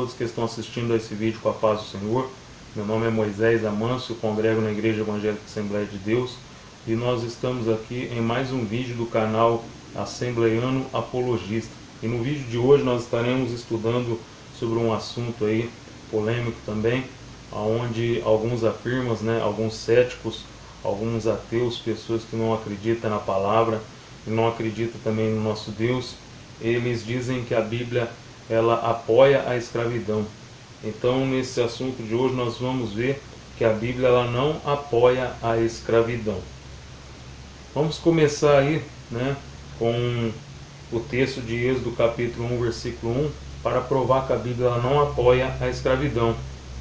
todos que estão assistindo a esse vídeo com a paz do Senhor. Meu nome é Moisés Amâncio, congrego na Igreja Evangélica Assembleia de Deus e nós estamos aqui em mais um vídeo do canal Assembleiano Apologista. E no vídeo de hoje nós estaremos estudando sobre um assunto aí polêmico também, onde alguns afirmam, alguns céticos, alguns ateus, pessoas que não acreditam na palavra e não acreditam também no nosso Deus, eles dizem que a Bíblia ela apoia a escravidão. Então, nesse assunto de hoje, nós vamos ver que a Bíblia ela não apoia a escravidão. Vamos começar aí, com o texto de Êxodo capítulo 1, versículo 1, para provar que a Bíblia ela não apoia a escravidão.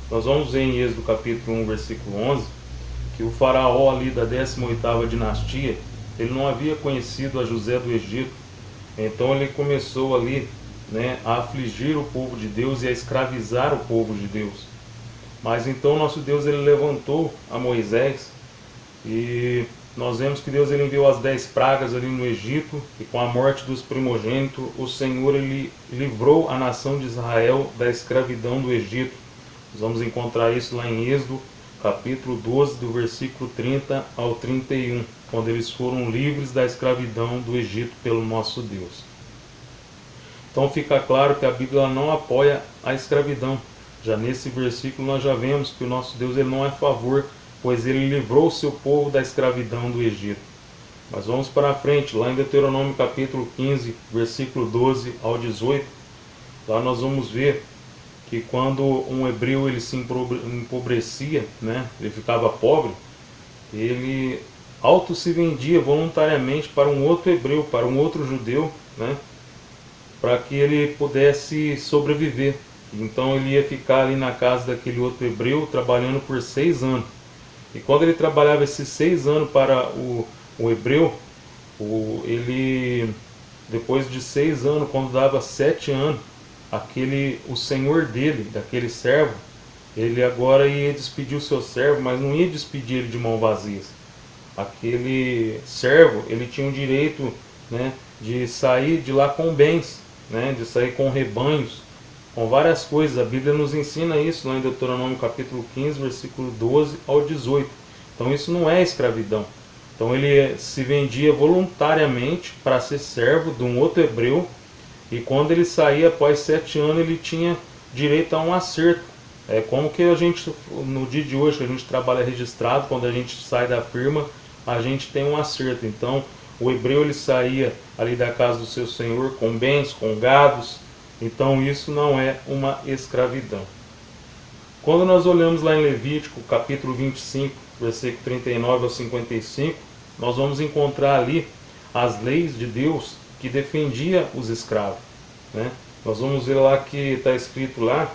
Nós vamos ver em Êxodo capítulo 1, versículo 11, que o faraó ali da 18ª dinastia, ele não havia conhecido a José do Egito. Então ele começou ali a afligir o povo de Deus e a escravizar o povo de Deus. Mas então nosso Deus ele levantou a Moisés e nós vemos que Deus ele enviou as 10 pragas ali no Egito e com a morte dos primogênitos o Senhor ele livrou a nação de Israel da escravidão do Egito. Nós vamos encontrar isso lá em Êxodo capítulo 12 do versículo 30 ao 31, quando eles foram livres da escravidão do Egito pelo nosso Deus. Então fica claro que a Bíblia não apoia a escravidão. Já nesse versículo nós já vemos que o nosso Deus ele não é a favor, pois ele livrou o seu povo da escravidão do Egito. Mas vamos para frente, lá em Deuteronômio capítulo 15, versículo 12 ao 18, lá nós vamos ver que quando um hebreu ele se empobrecia, ele ficava pobre, ele auto se vendia voluntariamente para um outro hebreu, para um outro judeu, para que ele pudesse sobreviver. Então ele ia ficar ali na casa daquele outro hebreu trabalhando por 6 anos. E quando ele trabalhava esses 6 anos para o hebreu, ele, depois de 6 anos, quando dava 7 anos, o senhor dele, daquele servo, ele agora ia despedir o seu servo, mas não ia despedir ele de mão vazias. Aquele servo, ele tinha o direito de sair de lá com bens, de sair com rebanhos, com várias coisas. A Bíblia nos ensina isso lá em Deuteronômio capítulo 15, versículo 12 ao 18. Então isso não é escravidão. Então ele se vendia voluntariamente para ser servo de um outro hebreu, e quando ele saía após 7 anos ele tinha direito a um acerto. É como que a gente, no dia de hoje, que a gente trabalha registrado, quando a gente sai da firma, a gente tem um acerto. Então o hebreu ele saía ali da casa do seu senhor com bens, com gados. Então isso não é uma escravidão. Quando nós olhamos lá em Levítico capítulo 25, versículo 39 ao 55, nós vamos encontrar ali as leis de Deus que defendia os escravos. Nós vamos ver lá que está escrito lá: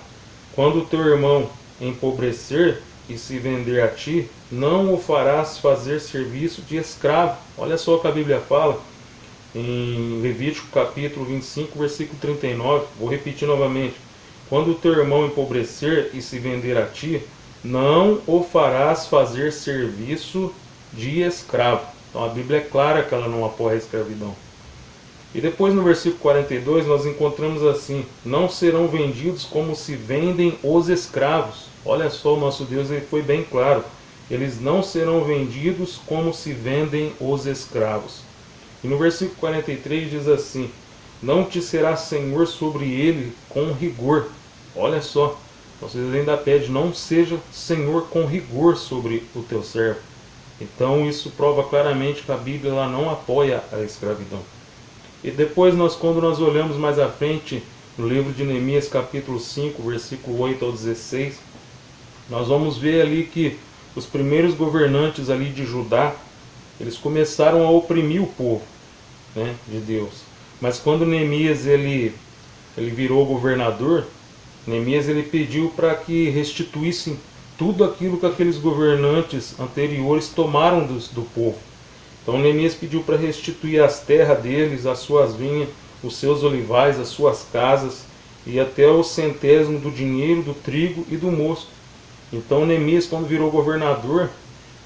quando o teu irmão empobrecer e se vender a ti, não o farás fazer serviço de escravo. Olha só o que a Bíblia fala em Levítico capítulo 25, versículo 39. Vou repetir novamente: quando o teu irmão empobrecer e se vender a ti, não o farás fazer serviço de escravo. Então a Bíblia é clara que ela não apoia a escravidão. E depois no versículo 42 nós encontramos assim: não serão vendidos como se vendem os escravos. Olha só, o nosso Deus ele foi bem claro. Eles não serão vendidos como se vendem os escravos. E no versículo 43 diz assim: não te será senhor sobre ele com rigor. Olha só, vocês ainda pedem: não seja senhor com rigor sobre o teu servo. Então isso prova claramente que a Bíblia ela não apoia a escravidão. E depois quando nós olhamos mais à frente, no livro de Neemias capítulo 5, versículo 8 ao 16, nós vamos ver ali que os primeiros governantes ali de Judá, eles começaram a oprimir o povo de Deus. Mas quando Neemias ele virou governador, Neemias ele pediu para que restituíssem tudo aquilo que aqueles governantes anteriores tomaram do povo. Então Neemias pediu para restituir as terras deles, as suas vinhas, os seus olivais, as suas casas, e até o centésimo do dinheiro, do trigo e do mosto. Então Neemias, quando virou governador,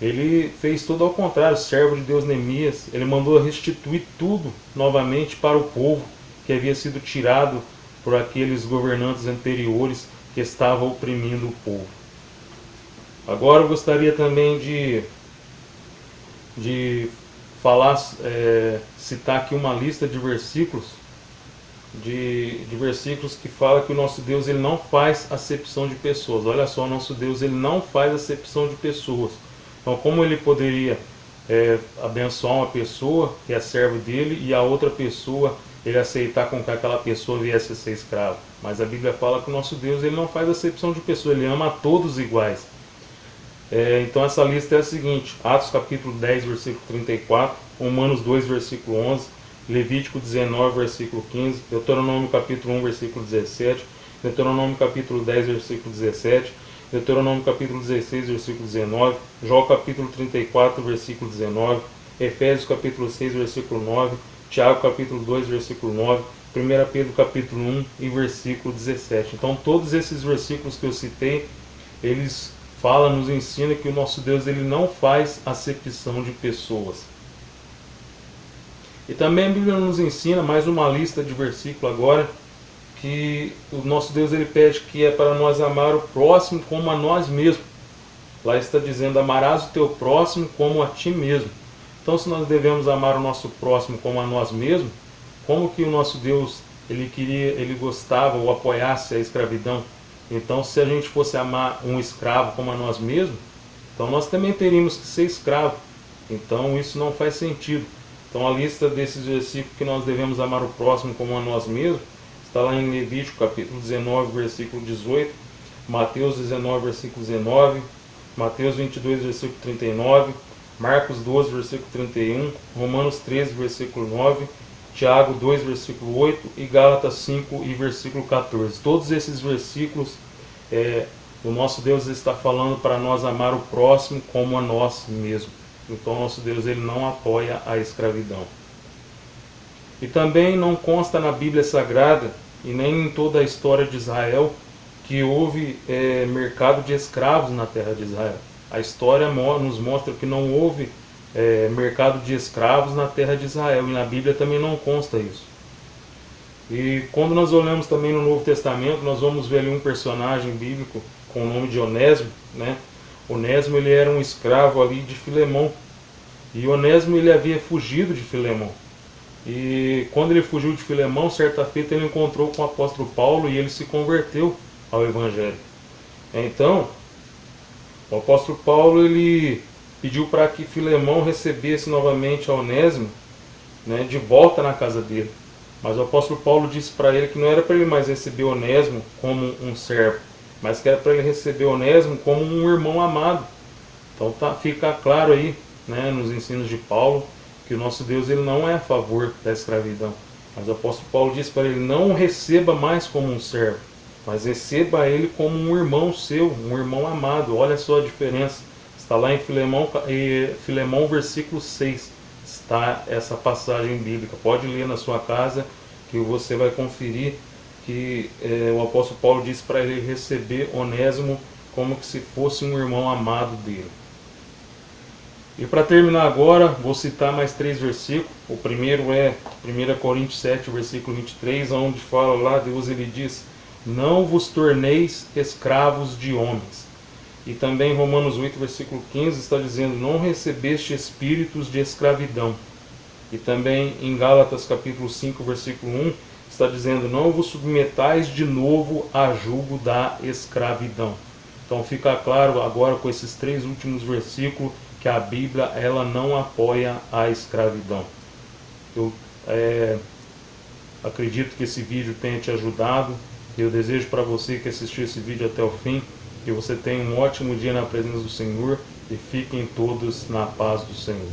ele fez tudo ao contrário. O servo de Deus Neemias, ele mandou restituir tudo novamente para o povo que havia sido tirado por aqueles governantes anteriores que estavam oprimindo o povo. Agora eu gostaria também de falar, citar aqui uma lista de versículos, de versículos que fala que o nosso Deus ele não faz acepção de pessoas. Olha só, o nosso Deus ele não faz acepção de pessoas. Então, como ele poderia abençoar uma pessoa que é servo dele e a outra pessoa ele aceitar com que aquela pessoa viesse a ser escravo? Mas a Bíblia fala que o nosso Deus ele não faz acepção de pessoas, ele ama a todos iguais. Então essa lista é a seguinte: Atos capítulo 10, versículo 34, Romanos 2, versículo 11, Levítico 19, versículo 15, Deuteronômio capítulo 1, versículo 17, Deuteronômio capítulo 10, versículo 17, Deuteronômio capítulo 16, versículo 19, Jó capítulo 34, versículo 19, Efésios capítulo 6, versículo 9, Tiago capítulo 2, versículo 9, 1 Pedro capítulo 1 e versículo 17. Então todos esses versículos que eu citei, eles nos ensina que o nosso Deus ele não faz acepção de pessoas. E também a Bíblia nos ensina mais uma lista de versículos agora, que o nosso Deus ele pede que é para nós amar o próximo como a nós mesmos. Lá está dizendo: amarás o teu próximo como a ti mesmo. Então, se nós devemos amar o nosso próximo como a nós mesmos, como que o nosso Deus ele gostava ou apoiasse a escravidão? Então, se a gente fosse amar um escravo como a nós mesmos, então nós também teríamos que ser escravo. Então, isso não faz sentido. Então, a lista desses versículos que nós devemos amar o próximo como a nós mesmos está lá em Levítico capítulo 19, versículo 18, Mateus 19, versículo 19, Mateus 22, versículo 39, Marcos 12, versículo 31, Romanos 13, versículo 9, Tiago 2, versículo 8 e Gálatas 5 e versículo 14. Todos esses versículos, o nosso Deus está falando para nós amar o próximo como a nós mesmos. Então, o nosso Deus ele não apoia a escravidão. E também não consta na Bíblia Sagrada e nem em toda a história de Israel que houve mercado de escravos na terra de Israel. A história nos mostra que não houve mercado de escravos na terra de Israel, e na Bíblia também não consta isso. E quando nós olhamos também no Novo Testamento, nós vamos ver ali um personagem bíblico com o nome de Onésimo, né? Onésimo ele era um escravo ali de Filemão, e Onésimo ele havia fugido de Filemão. E quando ele fugiu de Filemão, certa feita ele encontrou com o apóstolo Paulo e ele se converteu ao Evangelho. Então, o apóstolo Paulo ele pediu para que Filemão recebesse novamente a Onésimo, né, de volta na casa dele. Mas o apóstolo Paulo disse para ele que não era para ele mais receber Onésimo como um servo, mas que era para ele receber Onésimo como um irmão amado. Então fica claro aí, né, nos ensinos de Paulo, que o nosso Deus ele não é a favor da escravidão. Mas o apóstolo Paulo disse para ele: não o receba mais como um servo, mas receba ele como um irmão seu, um irmão amado. Olha só a diferença. Está lá em Filemão versículo 6. Está essa passagem bíblica. Pode ler na sua casa que você vai conferir que o apóstolo Paulo disse para ele receber Onésimo como que se fosse um irmão amado dele. E para terminar agora, vou citar mais 3 versículos. O primeiro é 1 Coríntios 7, versículo 23, onde fala lá, Deus ele diz: não vos torneis escravos de homens. E também Romanos 8, versículo 15, está dizendo: não recebeste espíritos de escravidão. E também em Gálatas capítulo 5, versículo 1, está dizendo: não vos submetais de novo a jugo da escravidão. Então fica claro agora com esses 3 últimos versículos que a Bíblia ela não apoia a escravidão. Eu acredito que esse vídeo tenha te ajudado. Eu desejo para você que assistiu esse vídeo até o fim, que você tenha um ótimo dia na presença do Senhor e fiquem todos na paz do Senhor.